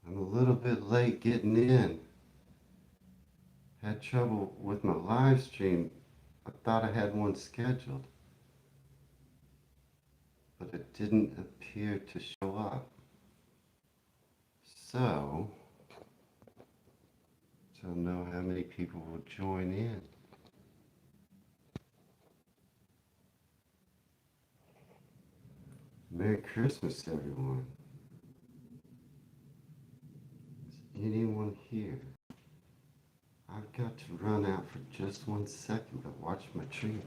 I'm a little bit late getting in. Had trouble with my live stream. I thought I had one scheduled, but it didn't appear to show up. So, don't know how many people will join in. Merry Christmas, everyone. Is anyone here? I've got to run out for just 1 second to watch my tree.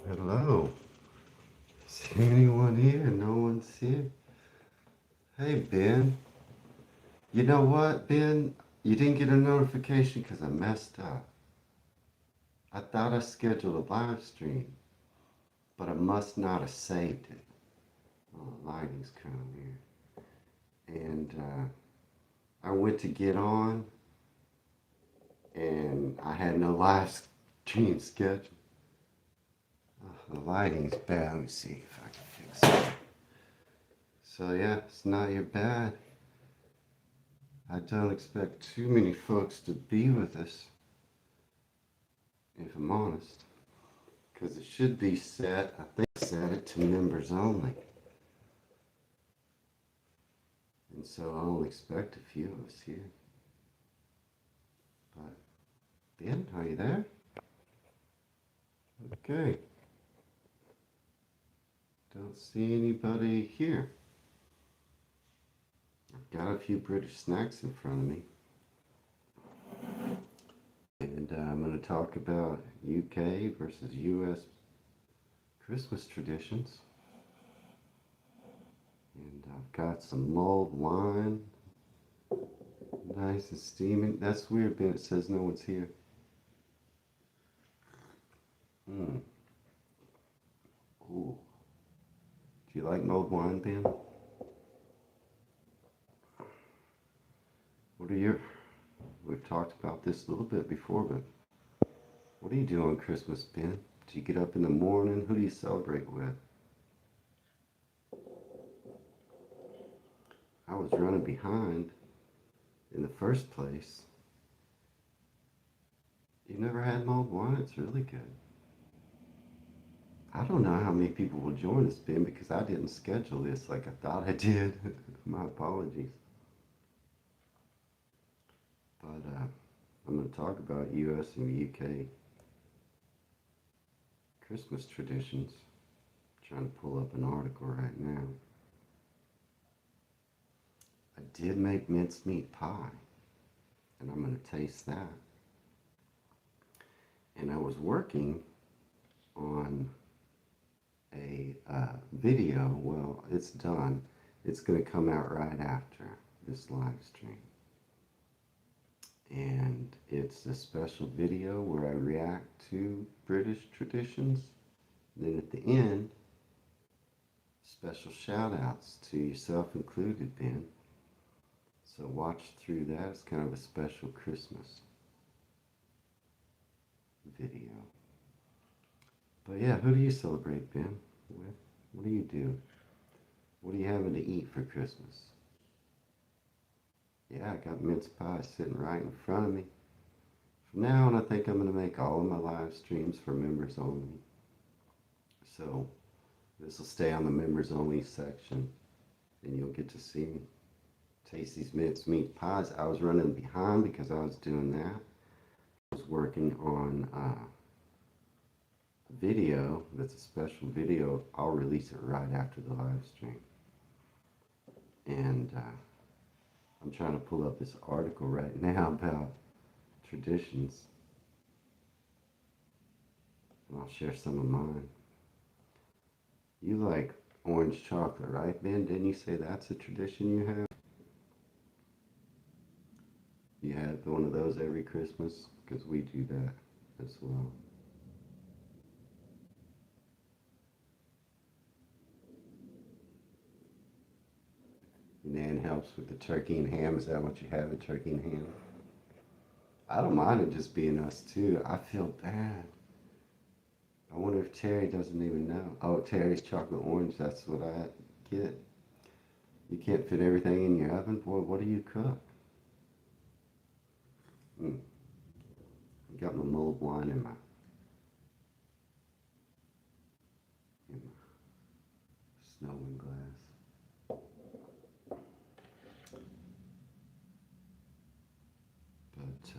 Hello. Is anyone here? No one's here. Hey, Ben. You know what, Ben? You didn't get a notification because I messed up. I thought I scheduled a live stream, but I must not have saved it. Oh, the lighting's kind of weird. And I went to get on, and I had no live stream scheduled. Oh, the lighting's bad. Let me see if I can fix it. So yeah, it's not your bad. I don't expect too many folks to be with us, if I'm honest, because it should be set, I think set it to members only. And so I only expect a few of us here. But Ben, are you there? Okay. Don't see anybody here. I've got a few British snacks in front of me. And I'm going to talk about UK versus US Christmas traditions. And I've got some mulled wine. Nice and steaming. That's weird, Ben. It says no one's here. Ooh. Do you like mulled wine, Ben? What are your... We've talked about this a little bit before, but what do you do on Christmas, Ben? Do you get up in the morning? Who do you celebrate with? I was running behind in the first place. You never had mulled wine? It's really good. I don't know how many people will join us, Ben, because I didn't schedule this like I thought I did. My apologies. But I'm going to talk about US and UK Christmas traditions. I'm trying to pull up an article right now. I did make mincemeat pie, and I'm going to taste that. And I was working on a video. Well, it's done. It's going to come out right after this live stream. And it's a special video where I react to British traditions. Then at the end, special shout outs to yourself included, Ben. So watch through that. It's kind of a special Christmas video. But yeah, who do you celebrate, Ben, with? What do you do? What are you having to eat for Christmas? Yeah, I got mince pie sitting right in front of me. From now on, I think I'm going to make all of my live streams for members only. So this will stay on the members only section, and you'll get to see me taste these mincemeat pies. I was running behind because I was doing that. I was working on a video that's a special video. I'll release it right after the live stream. And I'm trying to pull up this article right now about traditions. And I'll share some of mine. You like orange chocolate, right, Ben? Didn't you say that's a tradition you have? You have one of those every Christmas? Because we do that as well. Nan helps with the turkey and ham. Is that what you have, the turkey and ham? I don't mind it just being us too. I feel bad. I wonder if Terry doesn't even know. Oh, Terry's chocolate orange. That's what I get. You can't fit everything in your oven? Boy, what do you cook? I got my mulled wine in my snowing glass. But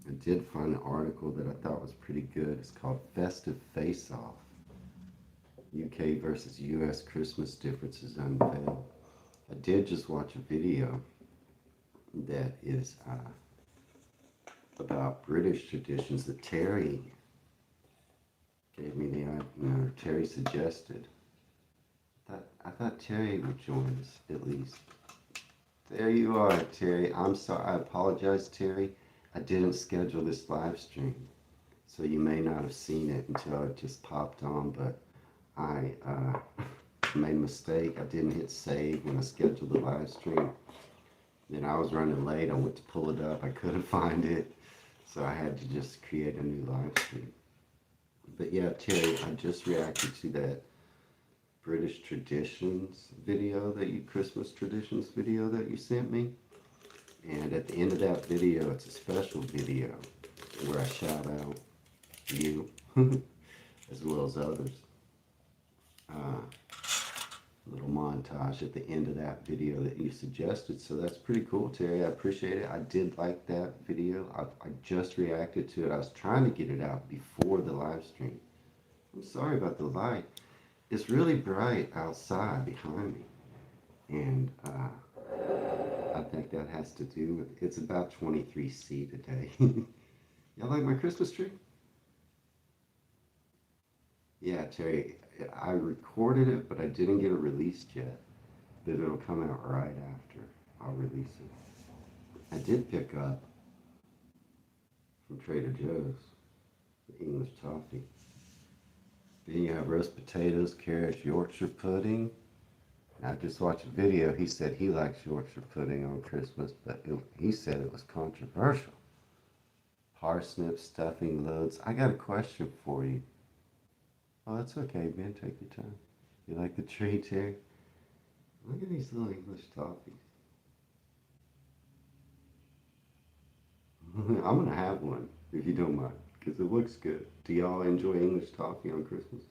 I did find an article that I thought was pretty good. It's called Festive Face Off. UK versus US Christmas Differences Unveiled. I did just watch a video that is about British traditions that Terry gave me Terry suggested. I thought Terry would join us at least. There you are, Terry. I'm sorry. I apologize, Terry. I didn't schedule this live stream, so you may not have seen it until it just popped on, but I made a mistake. I didn't hit save when I scheduled the live stream. Then I was running late. I went to pull it up. I couldn't find it, so I had to just create a new live stream. But yeah, Terry, I just reacted to that British traditions video Christmas traditions video that you sent me. And at the end of that video, it's a special video where I shout out you as well as others. Little montage at the end of that video that you suggested. So that's pretty cool, Terry. I appreciate it. I did like that video. I just reacted to it. I was trying to get it out before the live stream. I'm sorry about the light. It's really bright outside behind me. And I think that has to do with, it's about 23C today. Y'all like my Christmas tree? Yeah, Terry, I recorded it, but I didn't get it released yet. But it'll come out right after I'll release it. I did pick up from Trader Joe's the English toffee. Then you have roast potatoes, carrots, Yorkshire pudding. I just watched a video. He said he likes Yorkshire pudding on Christmas, but he said it was controversial. Parsnip stuffing loads. I got a question for you. Oh, that's okay, Ben. Take your time. You like the tree, Terry? Look at these little English toffees. I'm going to have one, if you don't mind, because it looks good. Do y'all enjoy English toffee on Christmas?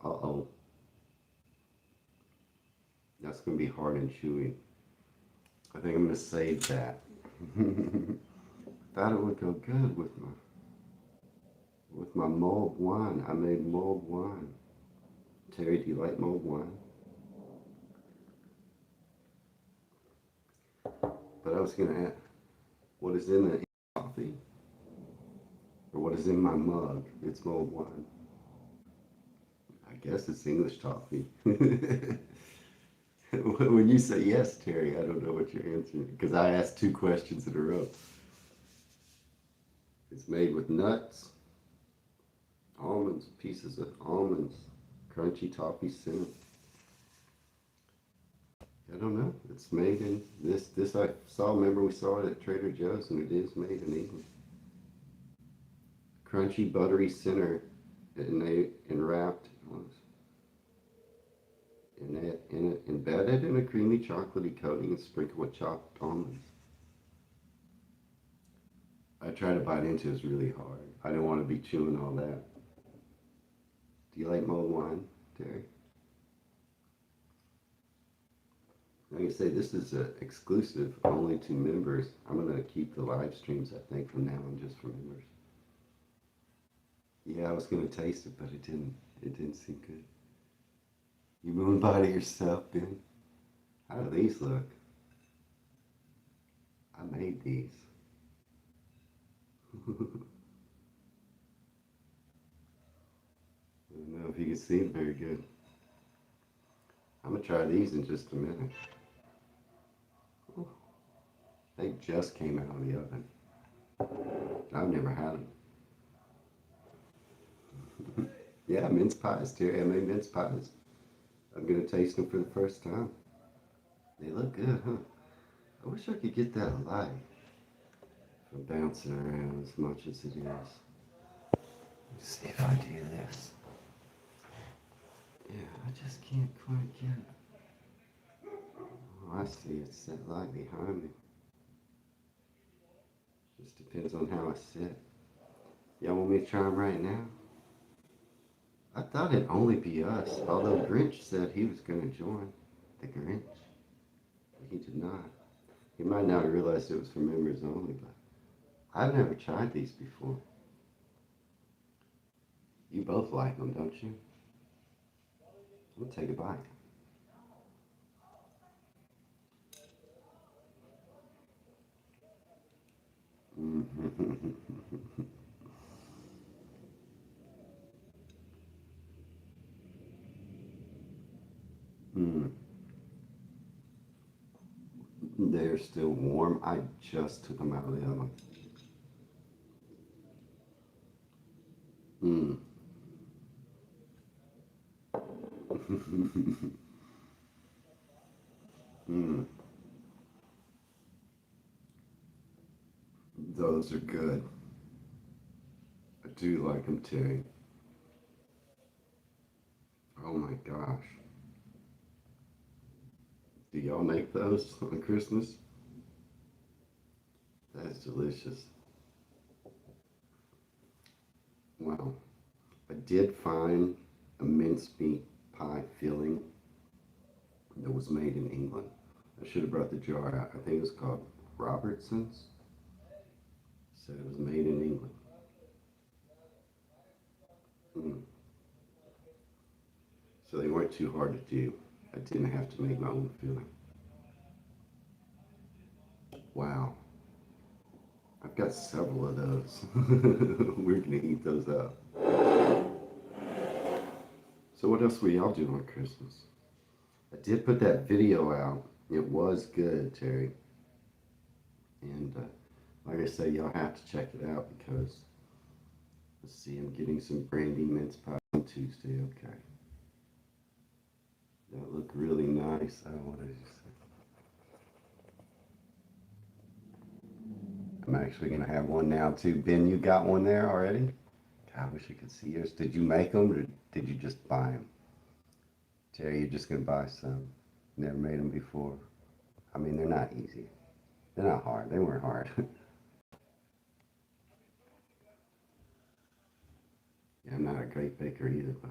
Uh-oh. That's going to be hard and chewy. I think I'm going to save that. Thought it would go good with my mulled wine. I made mulled wine. Terry, do you like mulled wine? But I was going to ask, what is in the coffee? Or what is in my mug? It's mulled wine. I guess it's English toffee. When you say yes, Terry, I don't know what you're answering because I asked 2 questions in a row. It's made with nuts, almonds, pieces of almonds, crunchy toffee cinnamon. I don't know. It's made in this I saw. Remember we saw it at Trader Joe's, and it is made in England. Crunchy, buttery center, and wrapped. Embedded in a creamy chocolatey coating and sprinkled with chopped almonds. I tried to bite into it. It's really hard. I didn't want to be chewing all that. Do you like mulled wine, Terry? Like I say, this is exclusive only to members. I'm going to keep the live streams, I think, from now on just for members. Yeah, I was going to taste it, but it didn't. It didn't seem good. You moving by to yourself, Ben? How do these look? I made these. I don't know if you can see them very good. I'm going to try these in just a minute. They just came out of the oven. I've never had them. Yeah, mince pies, Terry. I made mince pies. I'm gonna taste them for the first time. They look good, huh? I wish I could get that light from bouncing around as much as it is. Let's see if I do this. Yeah, I just can't quite get it. Oh, I see. It's that light behind me. Just depends on how I sit. Y'all want me to try them right now? I thought it'd only be us, although Grinch said he was going to join. The Grinch. He did not. He might not have realized it was for members only, but I've never tried these before. You both like them, don't you? We'll take a bite. Mm. They're still warm. I just took them out of the oven. Mm. Mm. Those are good. I do like them too. Oh my gosh. Do y'all make those on Christmas? That's delicious. Wow. I did find a mincemeat pie filling that was made in England. I should have brought the jar out. I think it was called Robertson's. Said it was made in England. Mm. So they weren't too hard to do. I didn't have to make my own filling. Wow. I've got several of those. We're going to eat those up. So what else were y'all doing on Christmas? I did put that video out. It was good, Terry. And like I say, y'all have to check it out because, let's see, I'm getting some brandy mince pie on Tuesday. Okay. That looked really nice. I don't want to say. I'm actually going to have one now too. Ben, you got one there already? God, I wish I could see yours. Did you make them or did you just buy them? Terry, you're just going to buy some. Never made them before. I mean, they're not easy. They're not hard. They weren't hard. Yeah, I'm not a great baker either, but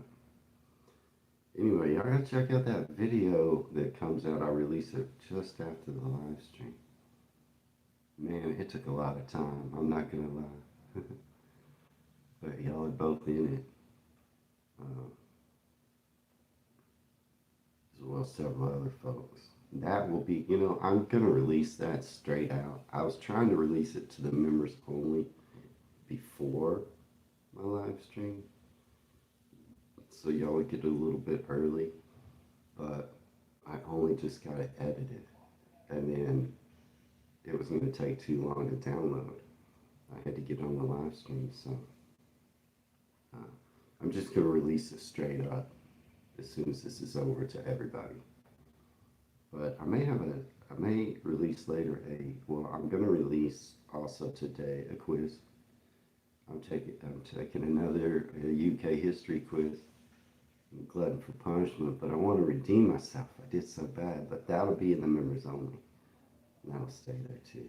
anyway, y'all gotta check out that video that comes out. I release it just after the live stream. Man, it took a lot of time. I'm not gonna lie. But y'all are both in it. Uh, as well as several other folks. That will be, I'm gonna release that straight out. I was trying to release it to the members only before my live stream, so y'all would get it a little bit early, but I only just got it edited, and then it was going to take too long to download. I had to get on the live stream, so uh, I'm just going to release it straight up as soon as this is over to everybody. But I may release later I'm going to release also today a quiz. I'm taking another UK history quiz. I'm glutton for punishment, but I want to redeem myself. I did so bad, but that'll be in the members only. And that'll stay there too,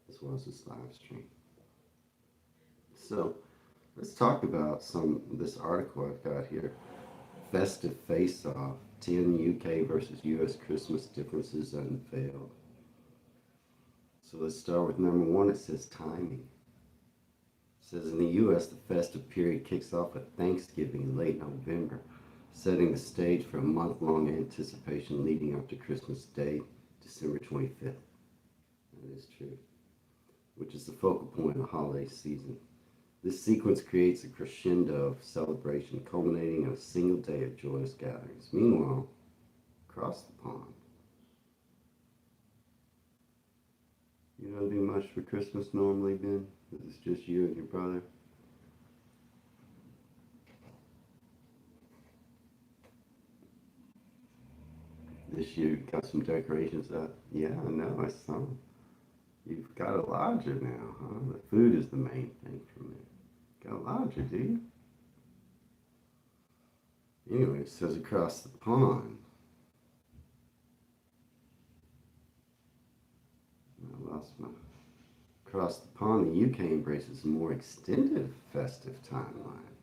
as well as this live stream. So let's talk about this article I've got here. Festive Face-Off, 10 UK versus US Christmas differences unveiled. So let's start with number one. It says timing. It says in the US, the festive period kicks off with Thanksgiving in late November, setting the stage for a month-long anticipation leading up to Christmas Day, December 25th. That is true. Which is the focal point of the holiday season. This sequence creates a crescendo of celebration, culminating in a single day of joyous gatherings. Meanwhile, across the pond, You don't do much for Christmas normally, Ben? It's just you and your brother? This year you got some decorations up. Yeah, I know, I saw 'em. You've got a lodger now, huh? The food is the main thing for me. Got a lodger, do you? Anyway, it says across the pond. I lost my. Across the pond, the UK embraces a more extended festive timeline.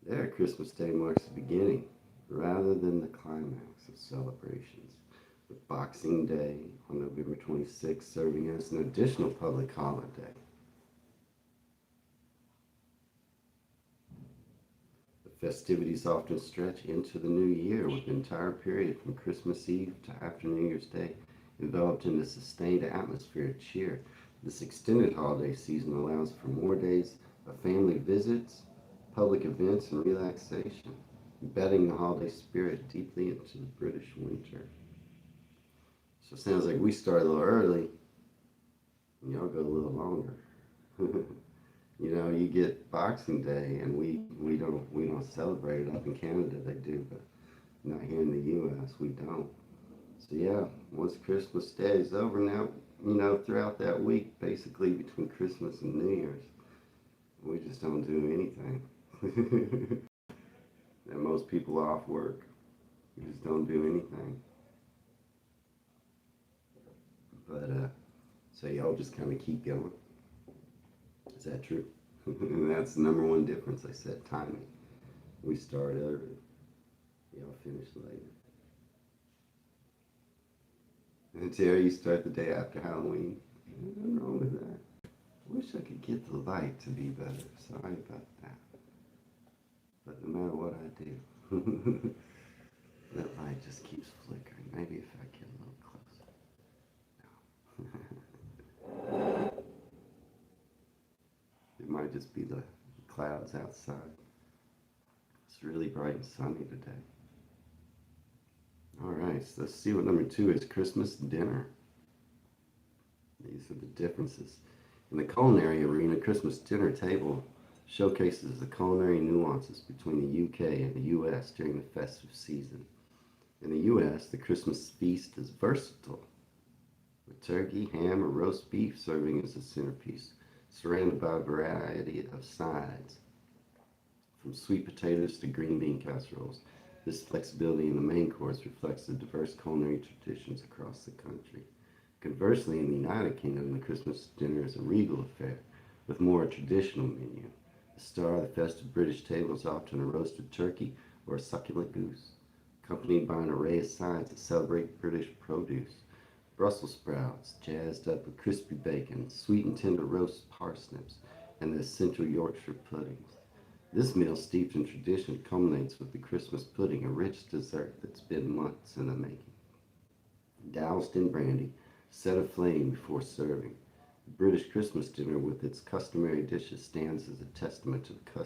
There, Christmas Day marks the beginning rather than the climax of celebrations, with Boxing Day on November 26th serving as an additional public holiday. The festivities often stretch into the new year, with the entire period from Christmas Eve to after New Year's Day enveloped in a sustained atmosphere of cheer. This extended holiday season allows for more days of family visits, public events, and relaxation, embedding the holiday spirit deeply into the British winter. So it sounds like we start a little early, and y'all go a little longer. You get Boxing Day, and we don't celebrate it. Up in Canada, they do, but not here in the U.S. We don't. So yeah, once Christmas Day is over now, throughout that week, basically between Christmas and New Year's, we just don't do anything. And most people off work. We just don't do anything. But so y'all just kind of keep going. Is that true? That's the number one difference. I said timing. We start early. Y'all finish later. And Terry, you start the day after Halloween. Nothing wrong with that. I wish I could get the light to be better. Sorry about that. But no matter what I do, that light just keeps flickering. Maybe if I get a little closer. No. It might just be the clouds outside. It's really bright and sunny today. All right, so let's see what number 2 is. Christmas dinner. These are the differences. In the culinary arena, Christmas dinner table showcases the culinary nuances between the UK and the US during the festive season. In the US, the Christmas feast is versatile, with turkey, ham, or roast beef serving as the centerpiece, surrounded by a variety of sides, from sweet potatoes to green bean casseroles. This flexibility in the main course reflects the diverse culinary traditions across the country. Conversely, in the United Kingdom, the Christmas dinner is a regal affair, with more a traditional menu. The star of the festive British table is often a roasted turkey or a succulent goose, accompanied by an array of sides that celebrate British produce. Brussels sprouts, jazzed up with crispy bacon, sweet and tender roast parsnips, and the essential Yorkshire puddings. This meal, steeped in tradition, culminates with the Christmas pudding, a rich dessert that's been months in the making. Doused in brandy, set aflame before serving. The British Christmas dinner, with its customary dishes, stands as a testament to the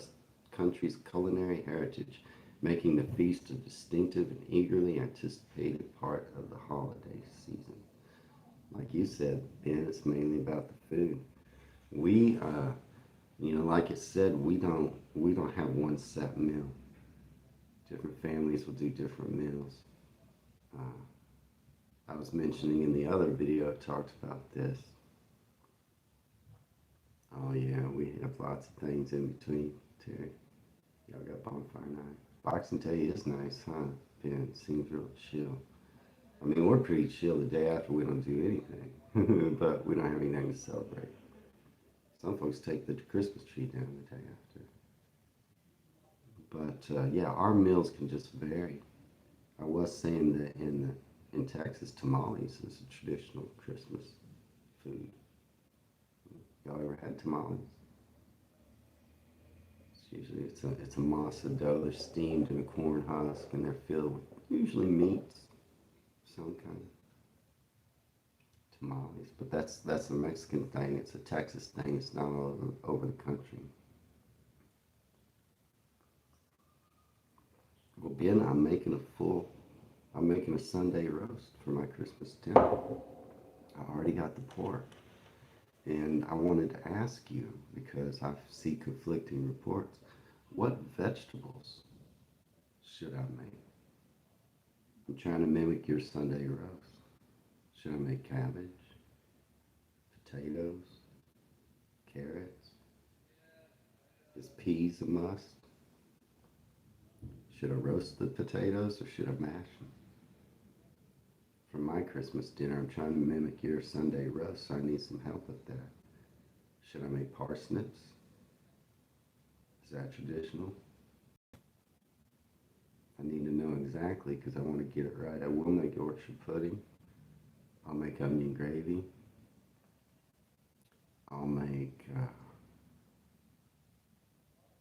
country's culinary heritage, making the feast a distinctive and eagerly anticipated part of the holiday season. Like you said, Ben, it's mainly about the food. We, like it said, we don't have one set meal. Different families will do different meals. I was mentioning in the other video, I talked about this. Oh yeah, we have lots of things in between, Terry. Y'all got bonfire night. Boxing Day is nice, huh? Ben, it seems real chill. I mean, we're pretty chill the day after. We don't do anything, but we don't have anything to celebrate. Some folks take the Christmas tree down the day after. But yeah, our meals can just vary. I was saying that in Texas, tamales is a traditional Christmas food. Y'all ever had tamales? Usually it's a masa dough. They're steamed in a corn husk, and they're filled with usually meats, some kind of tamales. But that's a Mexican thing. It's a Texas thing. It's not all over the country. Well, Ben, I'm making a Sunday roast for my Christmas dinner. I already got the pork. And I wanted to ask you, because I see conflicting reports, what vegetables should I make? I'm trying to mimic your Sunday roast. Should I make cabbage, potatoes, carrots? Is peas a must? Should I roast the potatoes or should I mash them? For my Christmas dinner, I'm trying to mimic your Sunday roast, so I need some help with that. Should I make parsnips? Is that traditional? I need to know exactly because I want to get it right. I will make Yorkshire pudding. I'll make onion gravy. I'll make,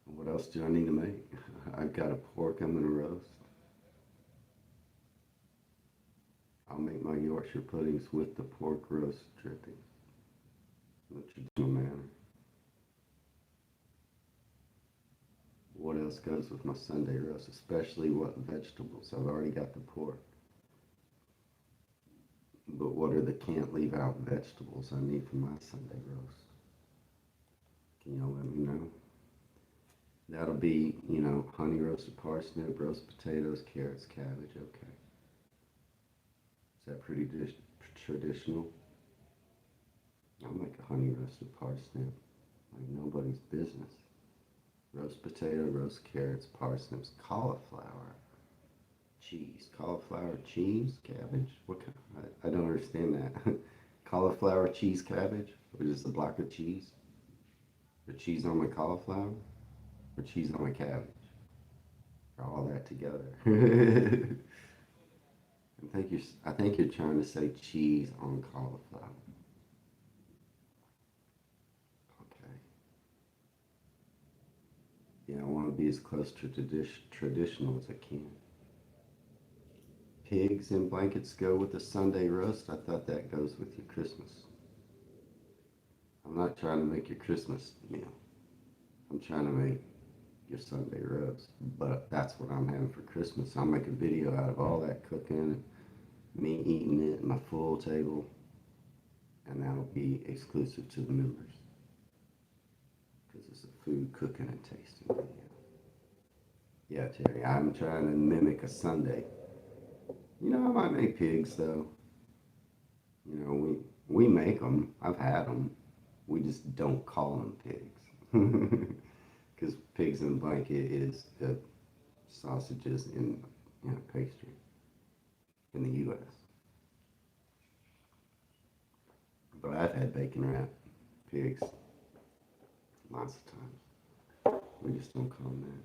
what else do I need to make? I've got a pork I'm going to roast. I'll make my Yorkshire puddings with the pork roast dripping in the traditional manner. What else goes with my Sunday roast, especially what vegetables? I've already got the pork. But what are the can't leave out vegetables I need for my Sunday roast? Can y'all let me know? That'll be, honey roasted parsnip, roast potatoes, carrots, cabbage. Okay. Is that pretty traditional? I'll make a honey roasted parsnip like nobody's business. Roast potato, roast carrots, parsnips, cauliflower, cheese. Cauliflower, cheese, cabbage? What kind? I don't understand that. Cauliflower, cheese, cabbage? Or just a block of cheese? Or cheese on my cauliflower? Or cheese on my cabbage? Or all that together? I think you're trying to say cheese on cauliflower. Okay. Yeah, I want to be as close to traditional as I can. Pigs in blankets go with the Sunday roast. I thought that goes with your Christmas. I'm not trying to make your Christmas meal. I'm trying to make your Sunday roast. But that's what I'm having for Christmas. I'll make a video out of all that cooking and me eating it at my full table. And that'll be exclusive to the members. Because it's a food cooking and tasting video. Yeah, Terry, I'm trying to mimic a Sunday. I might make pigs though. We make them. I've had them. We just don't call them pigs. Because pigs in a blanket is sausages in pastry in the U.S. But I've had bacon wrapped pigs lots of times. We just don't call them that.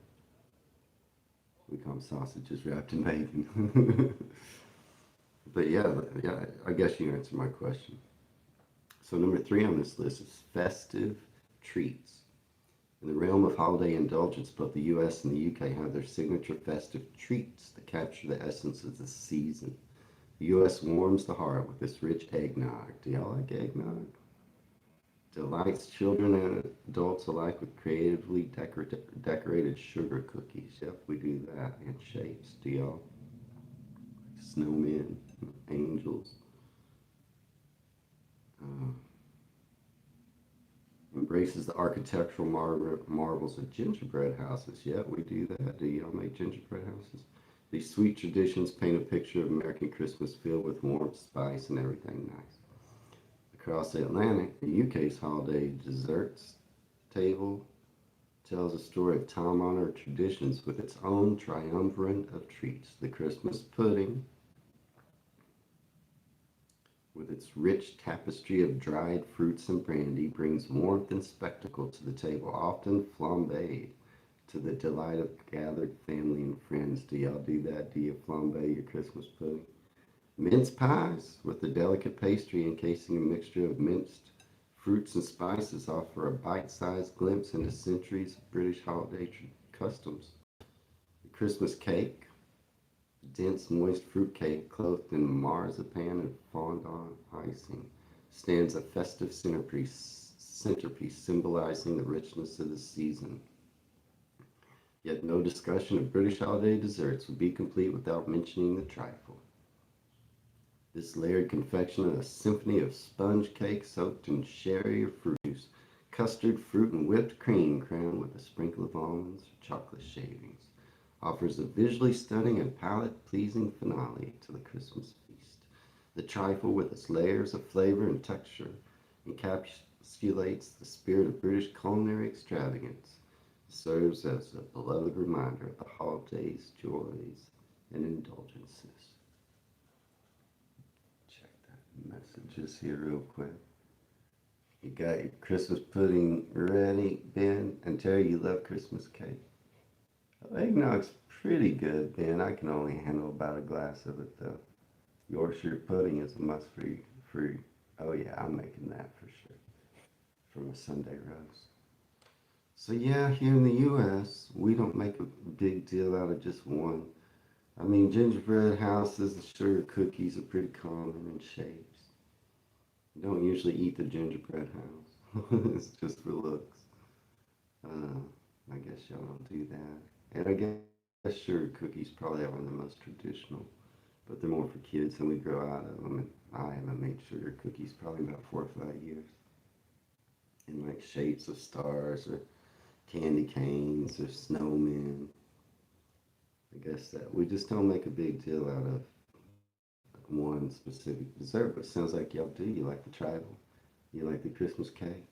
We call them sausages wrapped in bacon. But yeah, I guess you answered my question. So number 3 on this list is festive treats. In the realm of holiday indulgence, both the US and the UK have their signature festive treats that capture the essence of the season. The US warms the heart with this rich eggnog. Do y'all like eggnog? Delights children and adults alike with creatively decorated sugar cookies. Yep, we do that in shapes. Do y'all? Snowmen, angels. Embraces the architectural marvels of gingerbread houses. Yeah, we do that. Do y'all make gingerbread houses? These sweet traditions paint a picture of American Christmas filled with warmth, spice, and everything nice. Across the Atlantic, the UK's holiday desserts table tells a story of time-honored traditions with its own triumvirate of treats. The Christmas pudding, with its rich tapestry of dried fruits and brandy, brings warmth and spectacle to the table, often flambéed to the delight of gathered family and friends. Do y'all do that? Do you flambe your Christmas pudding? Mince pies with the delicate pastry encasing a mixture of minced fruits and spices offer a bite-sized glimpse into centuries of British holiday customs. The Christmas cake, dense, moist fruit cake clothed in marzipan and fondant icing, stands a festive centerpiece symbolizing the richness of the season. Yet no discussion of British holiday desserts would be complete without mentioning the trifle. This layered confection is a symphony of sponge cake soaked in sherry or fruit juice, custard, fruit, and whipped cream crowned with a sprinkle of almonds or chocolate shavings. Offers a visually stunning and palate-pleasing finale to the Christmas feast. The trifle, with its layers of flavor and texture, encapsulates the spirit of British culinary extravagance. It serves as a beloved reminder of the holidays, joys, and indulgences. Check that messages here real quick. You got your Christmas pudding ready, Ben? And Terry, you love Christmas cake. Oh, eggnog's pretty good, Ben. I can only handle about a glass of it, though. Yorkshire pudding is a must for. Oh yeah, I'm making that for sure for my Sunday roast. So yeah, here in the U.S., we don't make a big deal out of just one. I mean, gingerbread houses and sugar cookies are pretty common in shapes. You don't usually eat the gingerbread house. It's just for looks. Uh, I guess y'all don't do that. And I guess sugar cookies probably are the most traditional, but they're more for kids and we grow out of them. And I haven't made sugar cookies probably about 4 or 5 years. In like shapes of stars or candy canes or snowmen. I guess that we just don't make a big deal out of one specific dessert, but it sounds like y'all do. You like the tribal, you like the Christmas cake,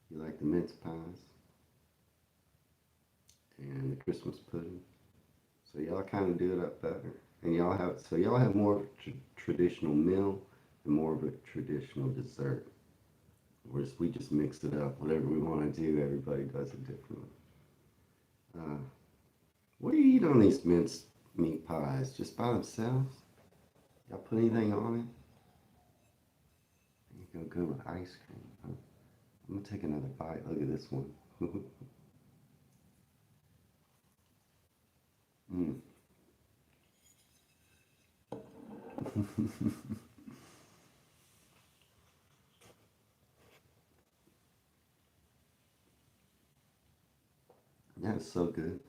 you like the mince pies, and the Christmas pudding. So y'all kind of do it up better. And y'all have more of a traditional meal and more of a traditional dessert. Whereas we just mix it up. Whatever we want to do, everybody does it differently. Uh, what do you eat on these minced meat pies? Just by themselves? Y'all put anything on it? You go good with ice cream. Huh? I'm gonna take another bite. Look at this one. Mm. That's so good.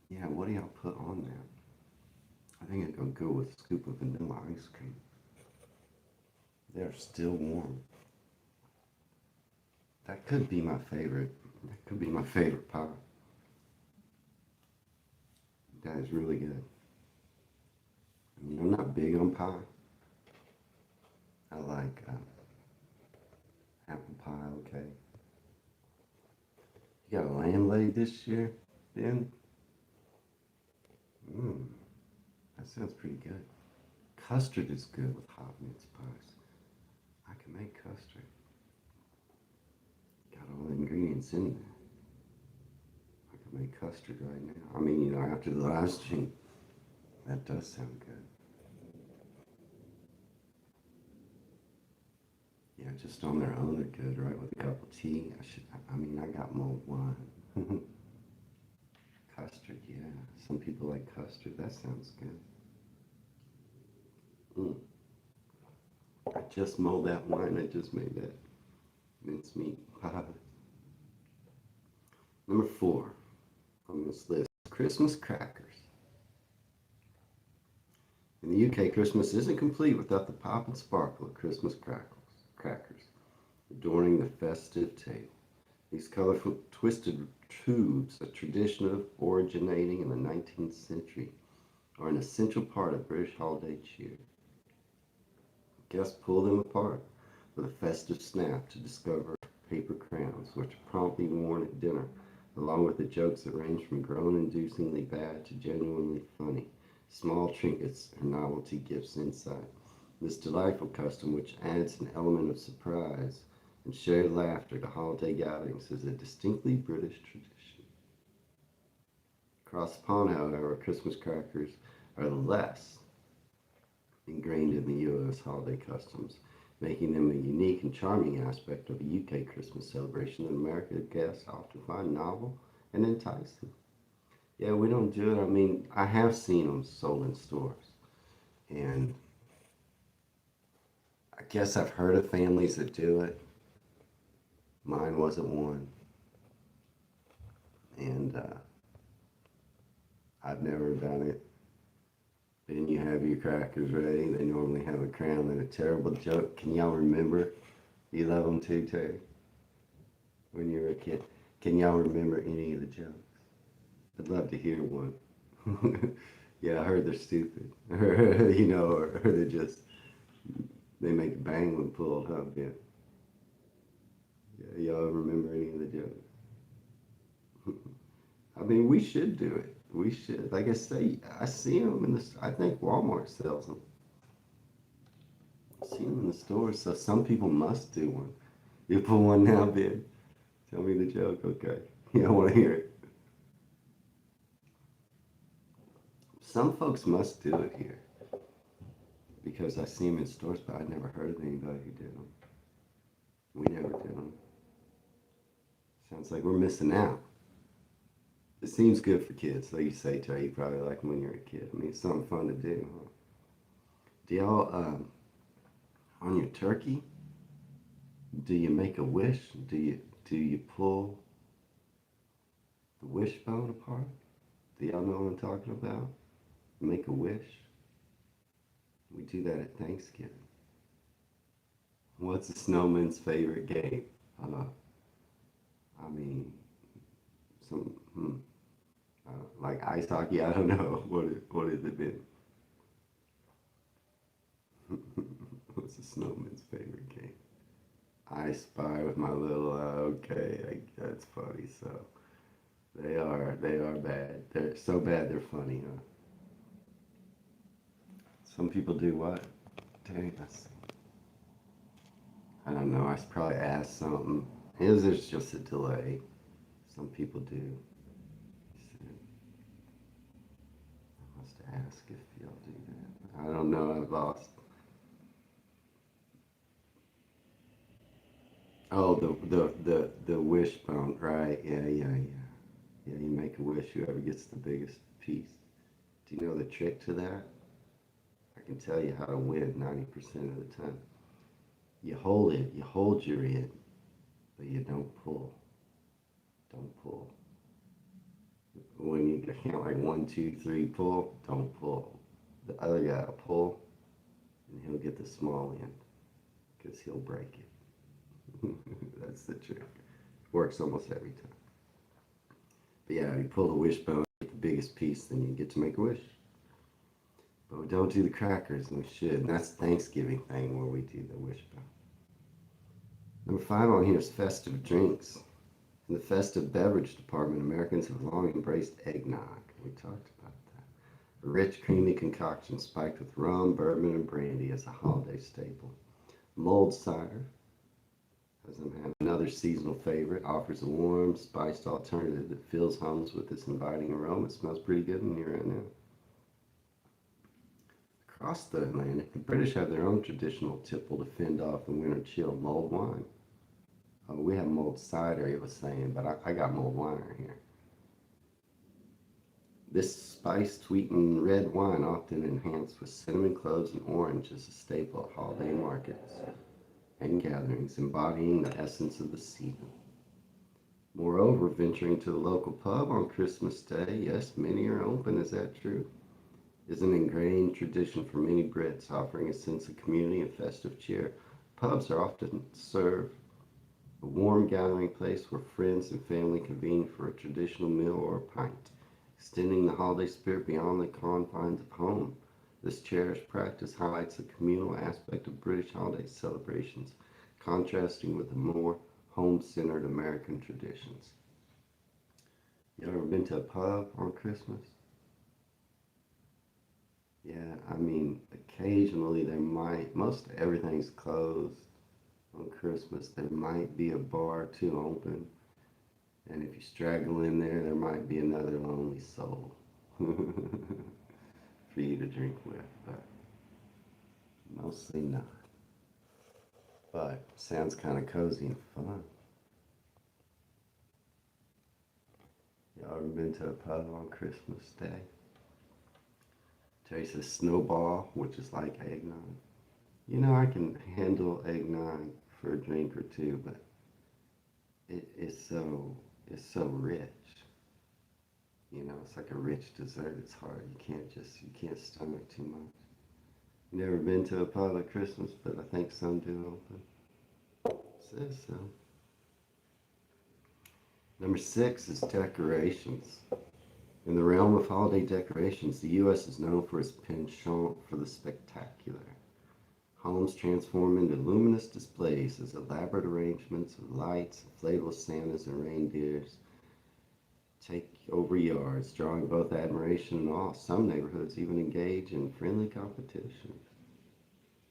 Yeah, what do y'all put on that? I think it's gonna go with a scoop of vanilla ice cream. They're still warm. That could be my favorite. That could be my favorite pie. That is really good. I mean, I'm not big on pie. I like apple pie, okay. You got a lamb leg this year, Ben? Mmm, that sounds pretty good. Custard is good with hot mince pies. I can make custard. Got all the ingredients in there. I can make custard right now. I mean, after the live stream, that does sound good. Yeah, just on their own, they're good, right? With a cup of tea. I got mulled wine. Custard, yeah. Some people like custard. That sounds good. Mm. I just mulled that wine. I just made that mincemeat pie. Number 4 on this list, Christmas crackers. In the UK, Christmas isn't complete without the pop and sparkle of Christmas crackers, adorning the festive table. These colorful twisted tubes, a tradition originating in the 19th century, are an essential part of British holiday cheer. Guests pull them apart with a festive snap to discover paper crowns, which are promptly worn at dinner, along with the jokes that range from groan-inducingly bad to genuinely funny. Small trinkets and novelty gifts inside. This delightful custom, which adds an element of surprise and shared laughter to holiday gatherings, is a distinctly British tradition. Across the pond, however, Christmas crackers are less ingrained in the U.S. holiday customs, making them a unique and charming aspect of a UK Christmas celebration that American guests often find novel and enticing. Yeah, we don't do it. I mean, I have seen them sold in stores, and I guess I've heard of families that do it. Mine wasn't one, and I've never done it. Then you have your crackers ready. They normally have a crown and a terrible joke. Can y'all remember? You love them too, Terry, when you were a kid. Can y'all remember any of the jokes? I'd love to hear one. Yeah, I heard they're stupid. Or they just, they make a bang when pulled, huh, Ben? Yeah, y'all remember any of the jokes? I mean, we should do it. We should. Like I say, I see them in the. I think Walmart sells them. I see them in the store. So some people must do one. You pull one now, Ben. Tell me the joke. Okay. Yeah, I want to hear it. Some folks must do it here because I see them in stores, but I never heard of anybody who did them. We never did them. Sounds like we're missing out. It seems good for kids, like you say, Trey. You probably like them when you're a kid. I mean, it's something fun to do. Huh? Do y'all on your turkey? Do you make a wish? Do you pull the wishbone apart? Do y'all know what I'm talking about? Make a wish. We do that at Thanksgiving. What's a snowman's favorite game? Uh, I mean, some like ice hockey. I don't know what has it been. What's a snowman's favorite game? I spy with my little. Okay, that's funny. So they are bad. They're so bad they're funny, huh? Some people do what? Dang, I don't know. I probably asked something. His is just a delay. Some people do. I must ask if y'all do that. I don't know. I've lost. Oh, the wishbone, right? Yeah, yeah, yeah. Yeah, you make a wish. Whoever gets the biggest piece. Do you know the trick to that? I can tell you how to win 90% of the time. You hold it. You hold your end, but you don't pull. Don't pull. When you count like one, two, three, pull, don't pull. The other guy will pull, and he'll get the small end because he'll break it. That's the trick. Works almost every time. But yeah, you pull the wishbone, get the biggest piece, then you get to make a wish. But we don't do the crackers, and we should. And that's the Thanksgiving thing where we do the wishbone. Number 5 on here is festive drinks. In the festive beverage department, Americans have long embraced eggnog. We talked about that. A rich, creamy concoction spiked with rum, bourbon, and brandy as a holiday staple. Mulled cider, as I'm another seasonal favorite, offers a warm, spiced alternative that fills homes with its inviting aroma. It smells pretty good in here right now. Across the Atlantic, the British have their own traditional tipple to fend off the winter chill, mulled wine. We have mulled cider, he was saying, but I got mulled wine right here. This spiced, sweetened red wine, often enhanced with cinnamon, cloves, and orange, is a staple at holiday markets and gatherings, embodying the essence of the season. Moreover, venturing to the local pub on Christmas Day, yes, many are open, is that true? Is an ingrained tradition for many Brits, offering a sense of community and festive cheer. Pubs are often serve a warm gathering place where friends and family convene for a traditional meal or a pint, extending the holiday spirit beyond the confines of home. This cherished practice highlights the communal aspect of British holiday celebrations, contrasting with the more home-centered American traditions. You ever been to a pub on Christmas? Yeah, I mean, occasionally there might, most everything's closed on Christmas. There might be a bar or two open, and if you straggle in there, there might be another lonely soul for you to drink with, but mostly not. But sounds kind of cozy and fun. Y'all ever been to a pub on Christmas Day? Tastes a snowball, which is like eggnog. I can handle eggnog for a drink or two, but it's so rich. You know, it's like a rich dessert. It's hard. You can't stomach too much. Never been to a pub at Christmas, but I think some do open. Says so. Number 6 is decorations. In the realm of holiday decorations, the U.S. is known for its penchant for the spectacular. Homes transform into luminous displays as elaborate arrangements of lights, inflatable Santas, and reindeers take over yards, drawing both admiration and awe. Some neighborhoods even engage in friendly competition.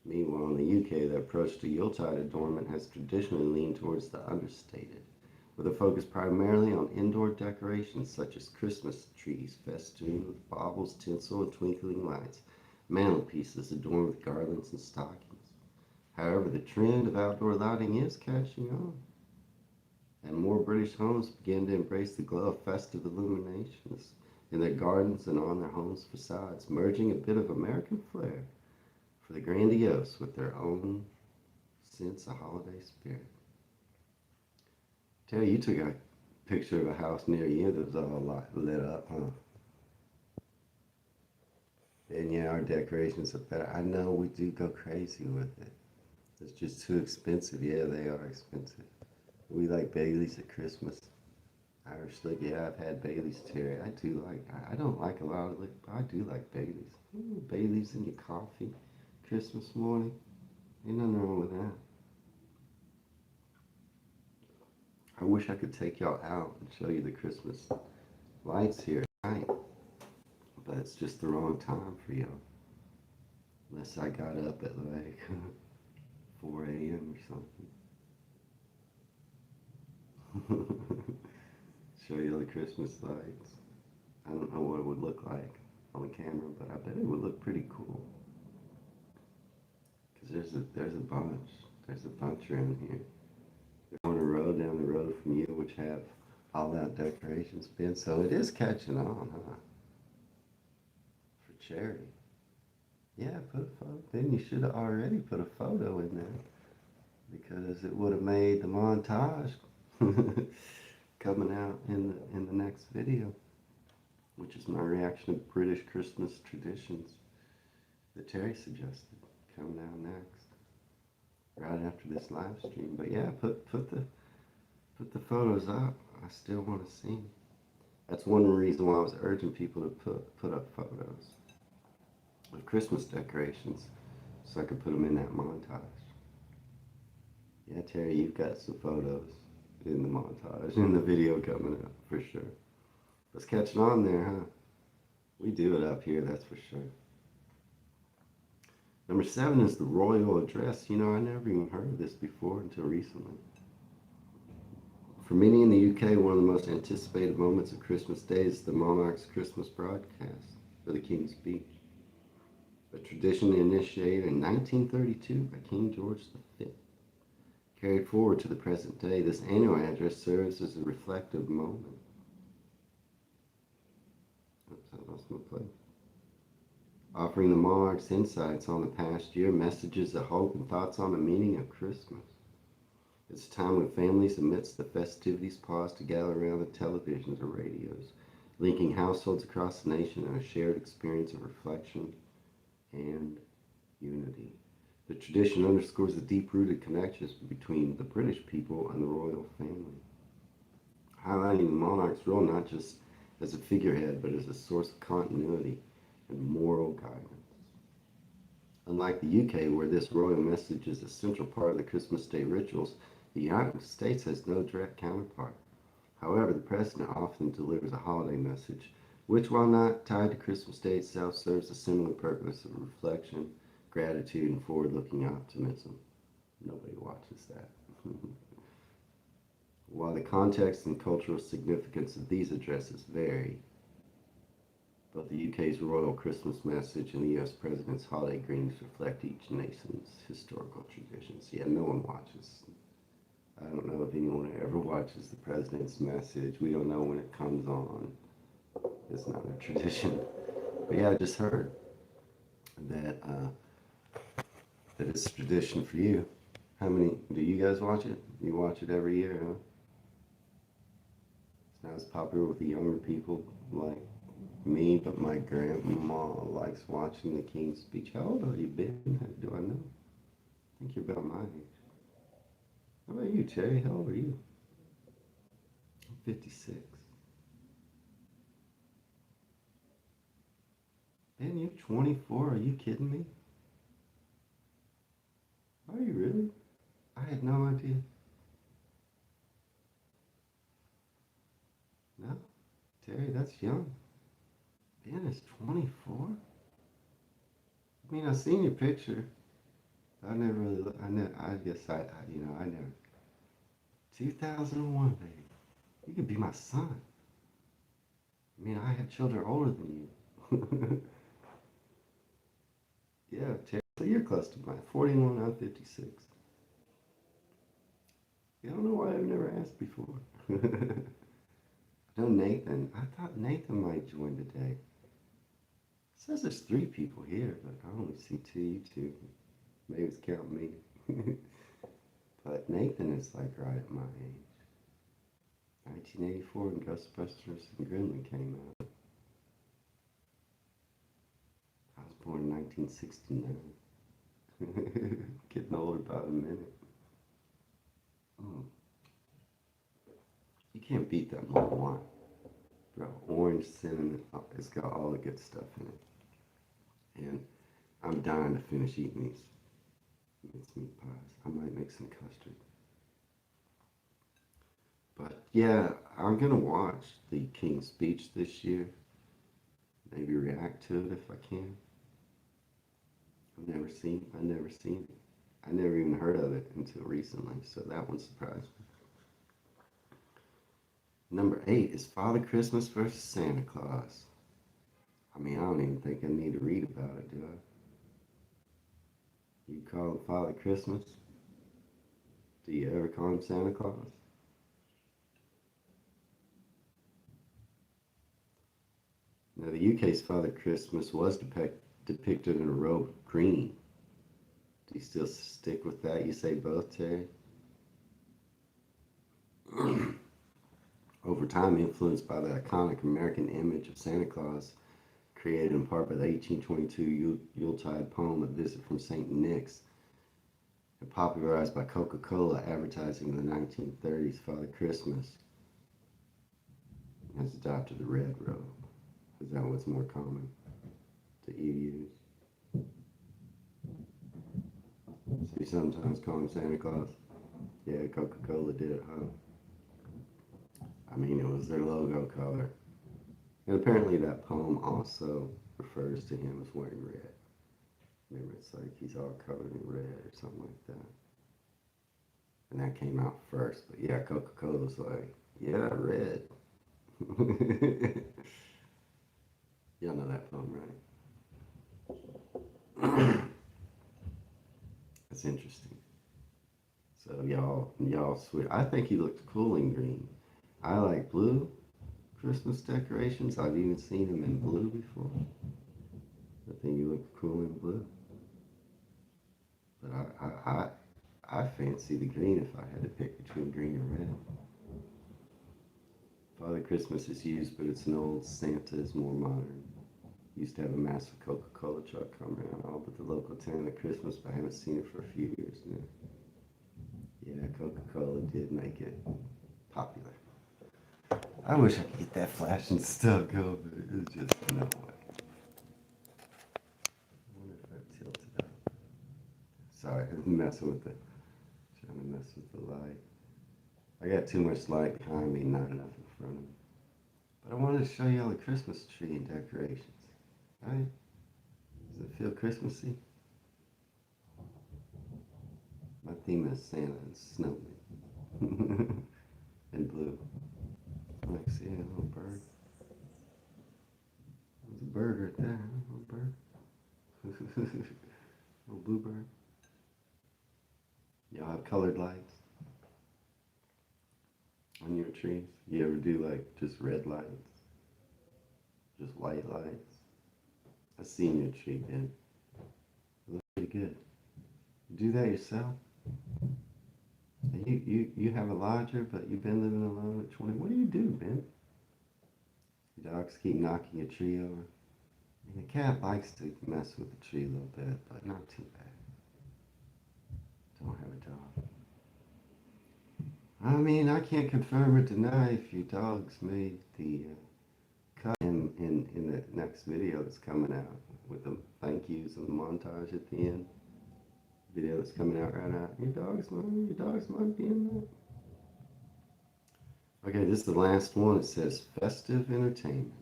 Meanwhile, in the UK, the approach to Yuletide adornment has traditionally leaned towards the understated, with a focus primarily on indoor decorations such as Christmas trees festooned with baubles, tinsel, and twinkling lights, mantelpieces adorned with garlands and stockings. However, the trend of outdoor lighting is catching on, and more British homes begin to embrace the glow of festive illuminations in their gardens and on their homes' facades, merging a bit of American flair for the grandiose with their own sense of holiday spirit. Tell you took a picture of a house near you that was all lit up, huh? And yeah, our decorations are better. I know we do go crazy with it. It's just too expensive. Yeah, they are expensive. We like Baileys at Christmas. Irish liquor. Yeah, I've had Baileys, Terry. I do like. I don't like a lot of liquor, but I do like Baileys. Ooh, Baileys in your coffee, Christmas morning. Ain't nothing wrong with that. I wish I could take y'all out and show you the Christmas lights here at night, but it's just the wrong time for y'all. Unless I got up at like 4 a.m. or something. Show you the Christmas lights. I don't know what it would look like on the camera, but I bet it would look pretty cool. Cause there's a bunch. There's a bunch around here. On a road down the road from you, which have all that decorations been. So it is catching on, huh? For charity. Yeah, put a photo. Then you should have already put a photo in there because it would have made the montage coming out in the next video, which is my reaction to British Christmas traditions that Terry suggested coming out next, right after this live stream. But yeah, put the photos up. I still want to see them. That's one reason why I was urging people to put up photos of Christmas decorations so I could put them in that montage. Yeah, Terry, you've got some photos in the montage, in the video coming up for sure. Let's catch on there, huh? We do it up here, that's for sure. Number 7 is the royal address. You know, I never even heard of this before until recently. For many in the UK, one of the most anticipated moments of Christmas Day is the monarch's Christmas broadcast, or the King's Speech. A tradition initiated in 1932 by King George V. Carried forward to the present day, this annual address serves as a reflective moment. Oops, I lost my place. Offering the monarch's insights on the past year, messages of hope, and thoughts on the meaning of Christmas. It's a time when families amidst the festivities pause to gather around the televisions or radios, linking households across the nation in a shared experience of reflection and unity. The tradition underscores the deep-rooted connections between the British people and the royal family, highlighting the monarch's role not just as a figurehead, but as a source of continuity and moral guidance. Unlike the UK, where this royal message is a central part of the Christmas Day rituals, the United States has no direct counterpart. However, the president often delivers a holiday message, which, while not tied to Christmas Day itself, serves a similar purpose of reflection, gratitude, and forward-looking optimism. Nobody watches that. While the context and cultural significance of these addresses vary, both the UK's royal Christmas message and the US president's holiday greetings reflect each nation's historical traditions. Yeah, no one watches. I don't know if anyone ever watches the president's message. We don't know when it comes on. It's not a tradition. But yeah, I just heard that that it's a tradition for you. How many do you guys watch it? You watch it every year, huh? not as popular with the younger people like me, but my grandma likes watching the King's Speech. How old are you, Ben? Do I know? I think you're about my age. How about you, Terry? How old are you? I'm 56. Ben, you're 24. Are you kidding me? Are you really? I had no idea. No, Terry, that's young. Ben is 24? I mean, I've seen your picture. I never really, I guess I never. 2001, baby. You could be my son. I mean, I have children older than you. Yeah, Terry, so you're close to mine. 41, I'm 56. I don't know why I've never asked before. No, Nathan. I thought Nathan might join today. It says there's 3 people here, but I only see you two. Maybe it's counting me. But Nathan is like right at my age. 1984 when Ghostbusters and Gremlin came out. I was born in 1969. Getting older by the minute. Mm. You can't beat that mulled wine. Bro, orange, cinnamon, it's got all the good stuff in it. And I'm dying to finish eating these mincemeat pies. I might make some custard. But yeah, I'm gonna watch the King's Speech this year. Maybe react to it if I can. I've never seen it. I never even heard of it until recently, so that one surprised me. Number 8 is Father Christmas versus Santa Claus. I mean, I don't even think I need to read about it, do I? You call him Father Christmas? Do you ever call him Santa Claus? Now, the UK's Father Christmas was depicted in a robe of green. Do you still stick with that? You say both, Terry? Over time, influenced by the iconic American image of Santa Claus, created in part by the 1822 Yuletide poem, A Visit from St. Nick's, and popularized by Coca-Cola advertising in the 1930s, Father Christmas has adopted the red robe. Is that what's more common to use? So you sometimes call him Santa Claus? Yeah, Coca-Cola did it, huh? I mean, it was their logo color. And apparently that poem also refers to him as wearing red. Remember, it's like he's all covered in red or something like that. And that came out first. But yeah, Coca-Cola's like, yeah, red. Y'all know that poem, right? That's interesting. So y'all switch. I think he looked cool in green. I like blue Christmas decorations. I've even seen him in blue before. I think he looked cool in blue. But I fancy the green if I had to pick between green and red. Father Christmas is used, but it's an old. Santa is more modern. Used to have a massive Coca-Cola truck come around all but the local town at Christmas, but I haven't seen it for a few years now. Yeah, Coca-Cola did make it popular. I wish I could get that flashing stuff going, but it's just no way. I wonder if I tilted up. Sorry, I'm messing with trying to mess with the light. I got too much light behind me, not enough in front of me. But I wanted to show you all the Christmas tree and decorations. Right? Does it feel Christmassy? My theme is Santa and snowman. And blue. Like, see a little bird. There's a bird right there. A little bird. Little blue bird. Y'all have colored lights on your trees? You ever do like just red lights? Just white lights? I seen your tree, Ben. It looks pretty good. You do that yourself? you have a lodger, but you've been living alone at 20. What do you do, Ben? Your dogs keep knocking your tree over. And the cat likes to mess with the tree a little bit, but not too bad. Don't have a dog. I mean, I can't confirm or deny if your dogs made the cut in the next video that's coming out with the thank yous and the montage at the end. Video that's coming out right now. Your dogs might be in there. Okay, this is the last one. It says festive entertainment.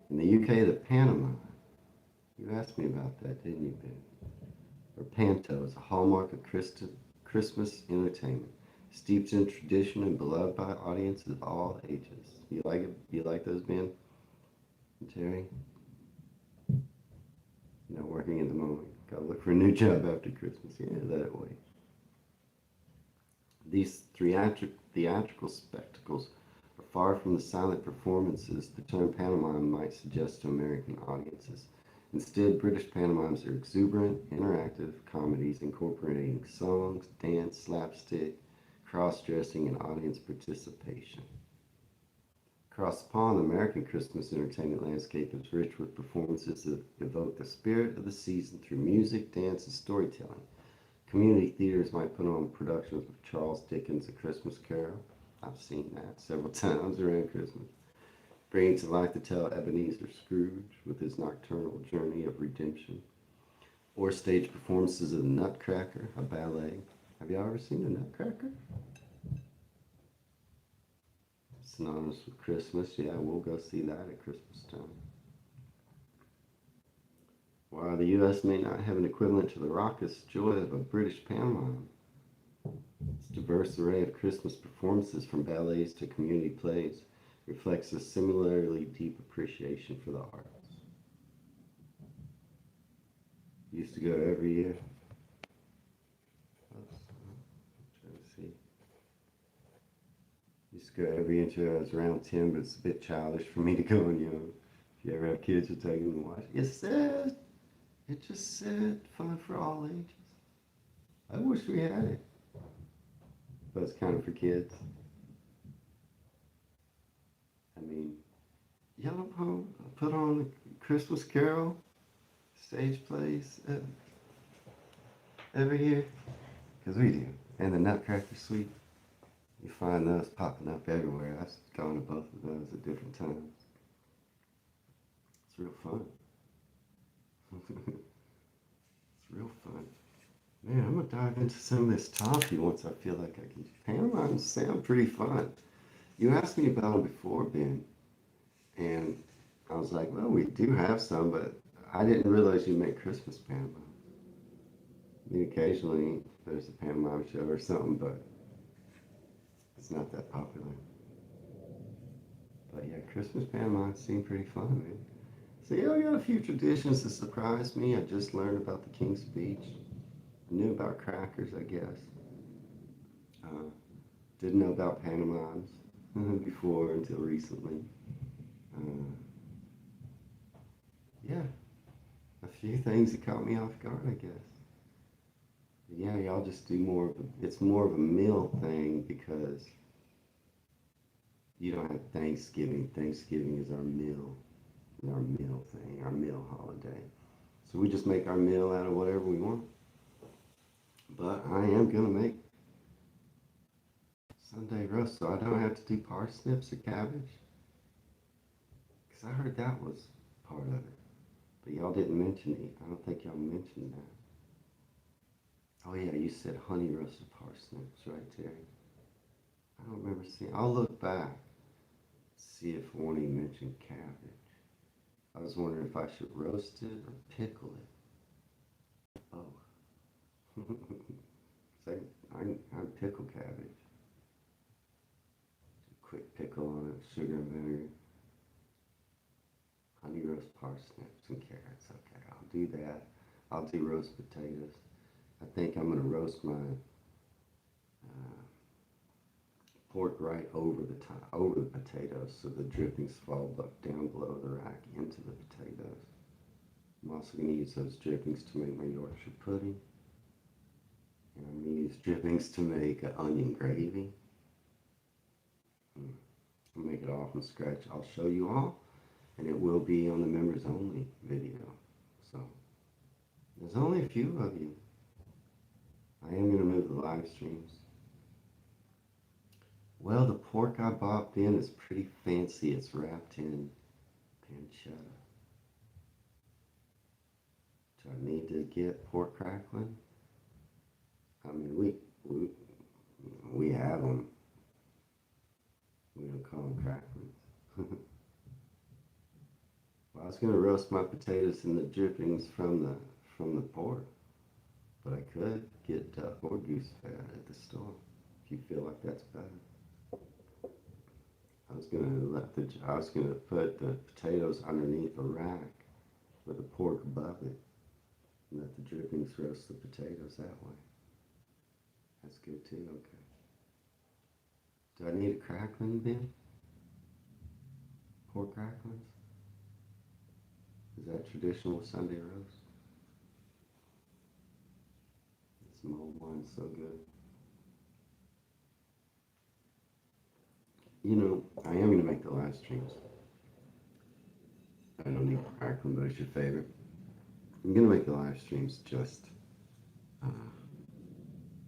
In the UK, the pantomime. You asked me about that, didn't you, Ben? Or panto is a hallmark of Christmas entertainment, steeped in tradition and beloved by audiences of all ages. You like it? You like those, Ben? And Terry? Not working at the moment. Gotta look for a new job after Christmas. Yeah, that way. These theatrical spectacles are far from the silent performances the term pantomime might suggest to American audiences. Instead, British pantomimes are exuberant, interactive comedies incorporating songs, dance, slapstick, cross-dressing, and audience participation. Across the pond, the American Christmas entertainment landscape is rich with performances that evoke the spirit of the season through music, dance, and storytelling. Community theaters might put on productions of Charles Dickens' A Christmas Carol. I've seen that several times around Christmas. Bringing to life the tale of Ebenezer Scrooge with his nocturnal journey of redemption. Or stage performances of the Nutcracker, a ballet. Have y'all ever seen the Nutcracker? Synonymous with Christmas. Yeah, we'll go see that at Christmas time. While the U.S. may not have an equivalent to the raucous joy of a British pantomime, its diverse array of Christmas performances from ballets to community plays reflects a similarly deep appreciation for the arts. Used to go every year. Oops, I'm trying to see. Used to go every year until I was around 10, but it's a bit childish for me to go when young. If you ever have kids, you'll take them to watch. It just said fun for all ages. I wish we had it, but it's kind of for kids. I mean, Yellow Pole put on the Christmas Carol stage plays every year, because we do. And the Nutcracker Suite, you find those popping up everywhere. I've gone to both of those at different times. It's real fun. It's real fun. Man, I'm gonna dive into some of this toffee once I feel like I can. Pantomimes sound pretty fun. You asked me about them before, Ben, and I was like, well, we do have some, but I didn't realize you make Christmas pantomimes. I mean, occasionally there's a pantomime show or something, but it's not that popular. But yeah, Christmas pantomimes seem pretty fun, man. So yeah, I got a few traditions that surprised me. I just learned about the King's Speech. I knew about crackers, I guess. Uh, didn't know about pantomimes before until recently. Uh, yeah, a few things that caught me off guard, I guess. But yeah, y'all just do more of it's more of a meal thing because you don't have Thanksgiving. Thanksgiving is our meal thing, our meal holiday. So we just make our meal out of whatever we want. But I am gonna make Sunday roast, so I don't have to do parsnips or cabbage. Because I heard that was part of it. But y'all didn't mention it. I don't think y'all mentioned that. Oh yeah, you said honey roasted parsnips, right, Terry? I don't remember seeing. I'll look back, see if one of you mentioned cabbage. I was wondering if I should roast it or pickle it. Oh, I pickle cabbage. Quick pickle on it, sugar and vinegar. Honey roast parsnips and carrots. Okay, I'll do that. I'll do roast potatoes. I think I'm gonna roast my pork right over the top, over the potatoes, so the drippings fall down below the rack into the potatoes. I'm also gonna use those drippings to make my Yorkshire pudding. And I'm gonna use drippings to make an onion gravy. I'll make it all from scratch. I'll show you all, and it will be on the members only video. So there's only a few of you. I am gonna move the live streams. Well, the pork I bought in is pretty fancy. It's wrapped in pancetta. Do I need to get pork crackling? I mean, we have them. We don't call them cracklings. Well, I was gonna roast my potatoes in the drippings from the pork, but I could get duck or goose fat at the store if you feel like that's better. I was gonna put the potatoes underneath a rack with the pork above it, and let the drippings roast the potatoes that way. That's good too. Okay. Do I need a crackling, Ben? Pork cracklings? Is that traditional Sunday roast? This mulled wine's so good. You know, I am going to make the live streams. I don't need crackling, but it's your favorite. I'm going to make the live streams just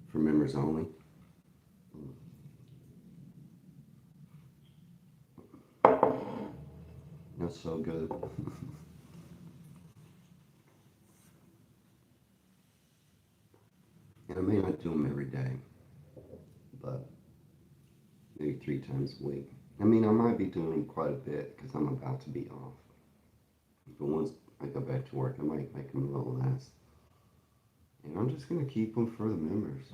for members only. That's so good. And I may not do them every day, but maybe 3 times a week. I mean, I might be doing quite a bit because I'm about to be off. But once I go back to work, I might make them a little less. And I'm just going to keep them for the members.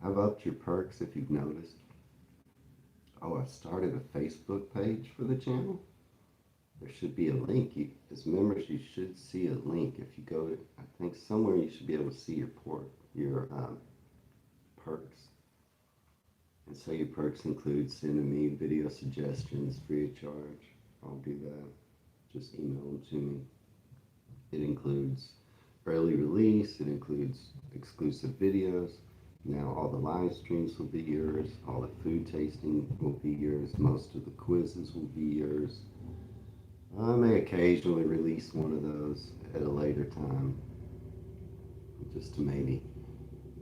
I've upped your perks if you've noticed. Oh, I started a Facebook page for the channel. There should be a link. As members, you should see a link. If you go to, I think somewhere you should be able to see your perks. And so your perks include sending me video suggestions free of charge. I'll do that. Just email them to me. It includes early release. It includes exclusive videos. Now all the live streams will be yours. All the food tasting will be yours. Most of the quizzes will be yours. I may occasionally release one of those at a later time, just to maybe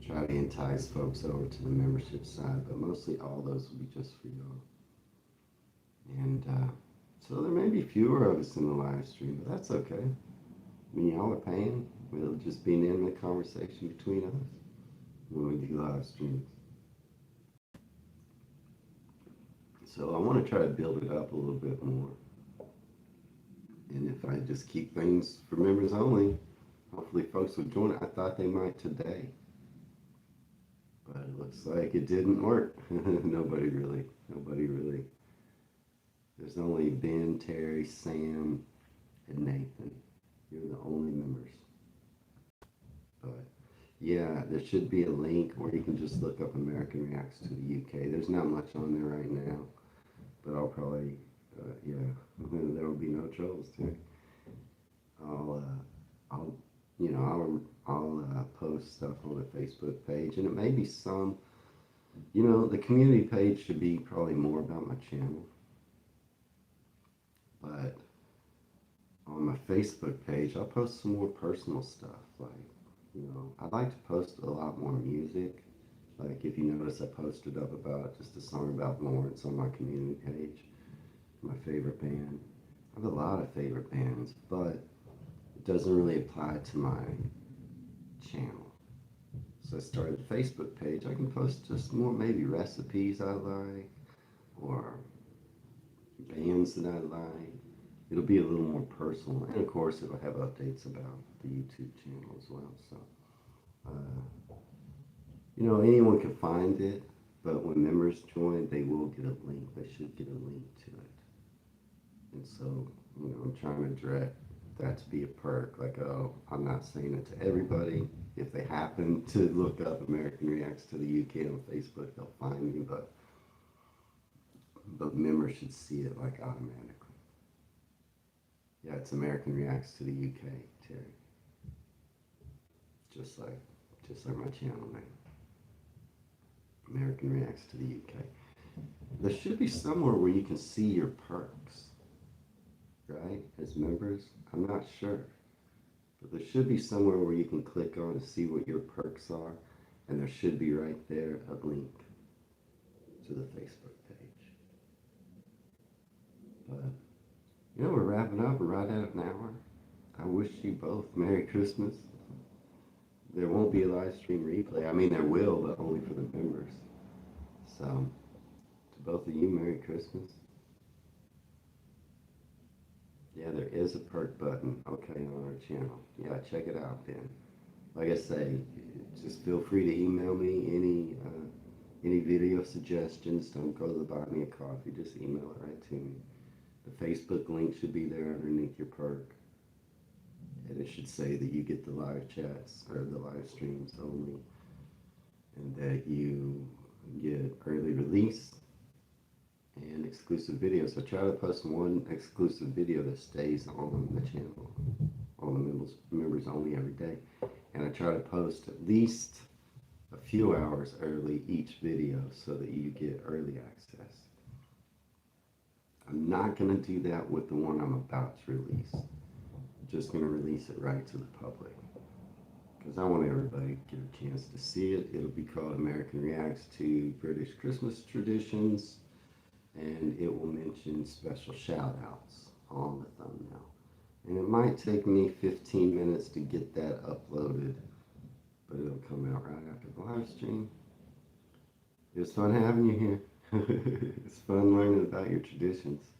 try to entice folks over to the membership side, but mostly all those will be just for y'all. And so there may be fewer of us in the live stream, but that's okay. I mean, y'all are paying. It'll just be an intimate conversation between us when we do live streams. So I want to try to build it up a little bit more. And if I just keep things for members only, hopefully folks will join it. I thought they might today, but it looks like it didn't work. Nobody really. There's only Ben, Terry, Sam, and Nathan. You're the only members. But yeah, there should be a link where you can just look up American Reacts to the UK. There's not much on there right now, but I'll probably, there will be no troubles too. I'll post stuff on the Facebook page, and it may be some, the community page should be probably more about my channel, but on my Facebook page, I'll post some more personal stuff, like, I'd like to post a lot more music. Like, if you notice, I posted up about just a song about Lawrence on my community page, my favorite band. I have a lot of favorite bands, but it doesn't really apply to my channel. So I started a Facebook page. I can post just more maybe recipes I like, or bands that I like. It'll be a little more personal, and of course it'll have updates about the YouTube channel as well. So, anyone can find it, but when members join, they will get a link. They should get a link to it. And so, I'm trying to direct that to be a perk. Like, I'm not saying it to everybody. If they happen to look up American Reacts to the UK on Facebook, they'll find me, but members should see it like automatically. Yeah, it's American Reacts to the UK, Terry. Just like just like my channel name, American Reacts to the UK. There should be somewhere where you can see your perks, right, as members. I'm not sure, but there should be somewhere where you can click on to see what your perks are, and there should be right there a link to the Facebook page. But, you know, we're wrapping up. We're right at an hour. I wish you both Merry Christmas. There won't be a live stream replay. I mean, there will, but only for the members. So, to both of you, Merry Christmas. Yeah, there is a perk button, okay, on our channel. Yeah, check it out, Ben. Like I say, just feel free to email me any video suggestions. Don't go to the Buy Me a Coffee. Just email it right to me. The Facebook link should be there underneath your perk. And it should say that you get the live chats or the live streams only, and that you get early release and exclusive videos. So try to post one exclusive video that stays on the channel, on the members only every day. And I try to post at least a few hours early each video so that you get early access. I'm not going to do that with the one I'm about to release. Just going to release it right to the public because I want everybody to get a chance to see it. It'll be called American Reacts to British Christmas Traditions, and it will mention special shout outs on the thumbnail. And it might take me 15 minutes to get that uploaded, but it'll come out right after the live stream. It was fun having you here. It's fun learning about your traditions,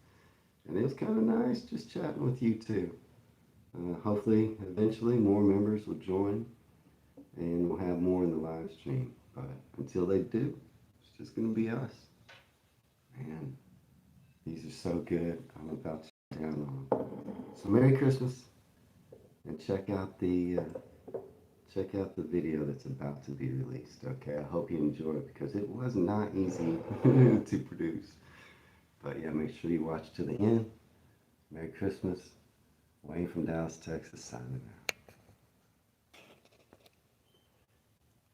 and it was kind of nice just chatting with you too. Hopefully, eventually, more members will join, and we'll have more in the live stream. But until they do, it's just going to be us. Man, these are so good. I'm about to shut down on them. So Merry Christmas, and check out the video that's about to be released. Okay, I hope you enjoy it because it was not easy to produce. But yeah, make sure you watch to the end. Merry Christmas. Wayne from Dallas, Texas, signing out.